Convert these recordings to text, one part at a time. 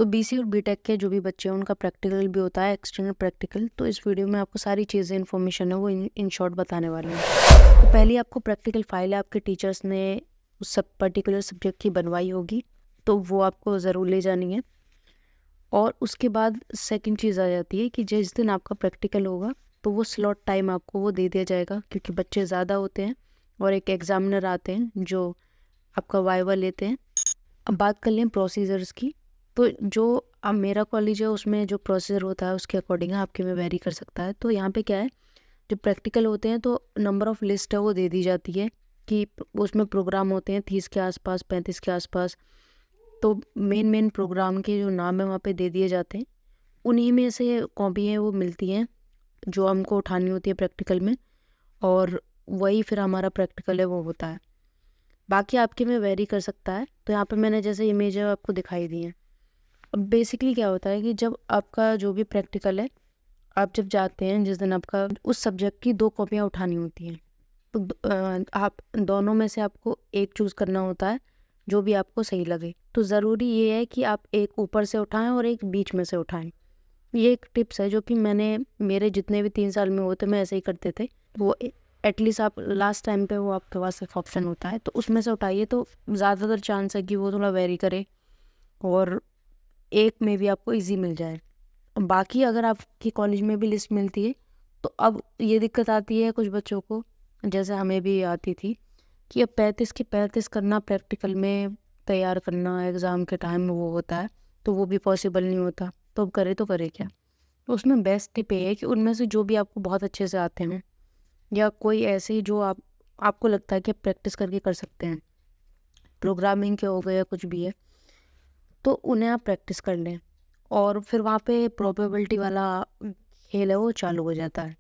तो बीसी और बीटेक के जो भी बच्चे हैं उनका प्रैक्टिकल भी होता है, एक्सटर्नल प्रैक्टिकल। तो इस वीडियो में आपको सारी चीज़ें इन्फॉर्मेशन है वो इन शॉर्ट बताने वाले हैं। तो पहले आपको प्रैक्टिकल फाइल आपके टीचर्स ने उस सब पर्टिकुलर सब्जेक्ट की बनवाई होगी, तो वो आपको ज़रूर ले जानी है। और उसके बाद सेकंड चीज़ आ जाती है कि जिस दिन आपका प्रैक्टिकल होगा तो वो स्लॉट टाइम आपको वो दे दिया जाएगा, क्योंकि बच्चे ज़्यादा होते हैं और एक एग्ज़ामिनर आते हैं जो आपका वाइवा लेते हैं। अब बात कर लें प्रोसीजर्स की, तो जो अब मेरा कॉलेज है उसमें जो प्रोसीजर होता है उसके अकॉर्डिंग आपके में वेरी कर सकता है। तो यहाँ पे क्या है, जो प्रैक्टिकल होते हैं तो नंबर ऑफ़ लिस्ट है वो दे दी जाती है कि उसमें प्रोग्राम होते हैं 30 के आसपास, 35 के आसपास। तो मेन प्रोग्राम के जो नाम है वहाँ पे दे दिए जाते हैं। उन्हीं में से कॉपी है वो मिलती हैं जो हमको उठानी होती है प्रैक्टिकल में, और वही फिर हमारा प्रैक्टिकल है वो होता है। बाकी आपके में वेरी कर सकता है। तो यहाँ पे मैंने जैसे इमेज है आपको दिखाई दी है। अब बेसिकली क्या होता है कि जब आपका जो भी प्रैक्टिकल है, आप जब जाते हैं जिस दिन आपका उस सब्जेक्ट की 2 कॉपियाँ उठानी होती हैं। तो आप दोनों में से आपको एक चूज़ करना होता है जो भी आपको सही लगे। तो ज़रूरी ये है कि आप एक ऊपर से उठाएं और एक बीच में से उठाएं। ये एक टिप्स है जो कि मेरे जितने भी 3 साल में हुए थे मैं ऐसे ही करते थे। वो एटलीस्ट आप लास्ट टाइम पे वो आपके पास एक ऑप्शन होता है तो उसमें से उठाइए, तो ज़्यादातर चांस है कि वो थोड़ा वेरी करे और एक में भी आपको ईजी मिल जाए। बाकी अगर आपकी कॉलेज में भी लिस्ट मिलती है तो अब ये दिक्कत आती है कुछ बच्चों को, जैसे हमें भी आती थी, कि अब 35 के 35 करना प्रैक्टिकल में तैयार करना एग्ज़ाम के टाइम में वो होता है, तो वो भी पॉसिबल नहीं होता। तो अब करे तो करे क्या? तो उसमें बेस्ट टिप ये है कि उनमें से जो भी आपको बहुत अच्छे से आते हैं या कोई ऐसे ही जो आपको लगता है कि प्रैक्टिस करके कर सकते हैं, प्रोग्रामिंग के हो गए या कुछ भी है, तो उन्हें आप प्रैक्टिस कर लें और फिर वहाँ पे प्रोबेबिलिटी वाला खेल है वो चालू हो जाता है।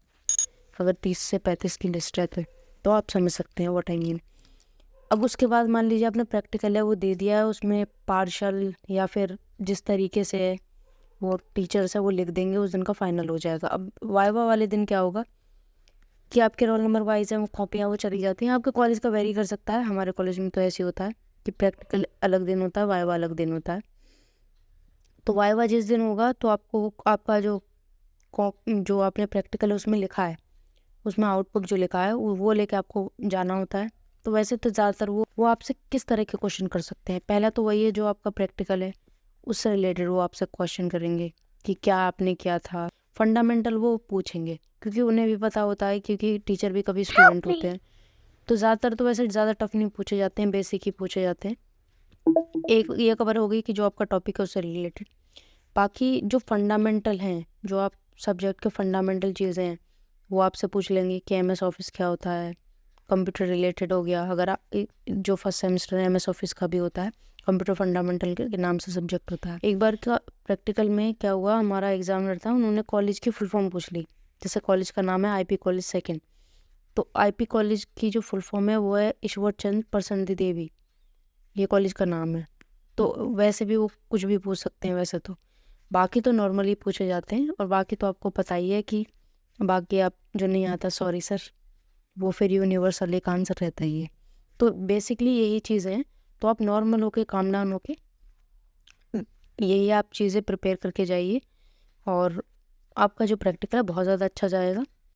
अगर 30 से 35 की लिस्ट है तो आप समझ सकते हैं व्हाट आई मीन। अब उसके बाद मान लीजिए आपने प्रैक्टिकल है वो दे दिया है, उसमें पार्शल या फिर जिस तरीके से वो टीचर्स है वो लिख देंगे उस दिन का फाइनल हो जाएगा। अब वाइवा वाले दिन क्या होगा कि आपके रोल नंबर वाइज है वो कॉपियाँ वो चली जाती हैं। आपके कॉलेज का वेरी कर सकता है, हमारे कॉलेज में तो ऐसे होता है कि प्रैक्टिकल अलग दिन होता है, वाइवा अलग दिन होता है। तो वाइवा जिस दिन होगा तो आपको आपका जो आपने प्रैक्टिकल उसमें लिखा है उसमें आउटपुट जो लिखा है वो लेके आपको जाना होता है। तो वैसे तो ज़्यादातर वो आपसे किस तरह के क्वेश्चन कर सकते हैं, पहला तो वही है जो आपका प्रैक्टिकल है उससे रिलेटेड वो आपसे क्वेश्चन करेंगे कि क्या आपने किया था। फंडामेंटल वो पूछेंगे क्योंकि उन्हें भी पता होता है, क्योंकि टीचर भी कभी स्टूडेंट होते हैं। तो ज़्यादातर तो वैसे ज़्यादा टफ नहीं पूछे जाते हैं, बेसिक ही पूछे जाते हैं। एक ये कवर हो गई कि जो आपका टॉपिक है उससे रिलेटेड। बाकी जो फंडामेंटल हैं, जो आप सब्जेक्ट के फंडामेंटल चीज़ें हैं वो आपसे पूछ लेंगे कि एमएस ऑफिस क्या होता है, कंप्यूटर रिलेटेड हो गया। अगर जो फर्स्ट सेमेस्टर है एमएस ऑफिस का भी होता है, कंप्यूटर फंडामेंटल के नाम से सब्जेक्ट होता है। एक बार का प्रैक्टिकल में क्या हुआ, हमारा एग्जामिनर था, उन्होंने कॉलेज की फुल फॉर्म पूछ ली। जैसे कॉलेज का नाम है आईपी कॉलेज सेकेंड, तो आईपी कॉलेज की जो फुल फॉर्म है वो है ईश्वर चंद प्रसन्न देवी, ये कॉलेज का नाम है। तो वैसे भी वो कुछ भी पूछ सकते हैं वैसे तो, बाकी तो नॉर्मली पूछे जाते हैं। और बाकी तो आपको पता ही है कि बाकी आप जो नहीं आता सॉरी सर, वो फिर यूनिवर्सल एक आंसर रहता ही है। तो बेसिकली यही चीज़ें हैं। तो आप नॉर्मल होके काम डाउन होके यही आप चीज़ें प्रिपेयर करके जाइए और आपका जो प्रैक्टिकल है बहुत ज़्यादा अच्छा जाएगा।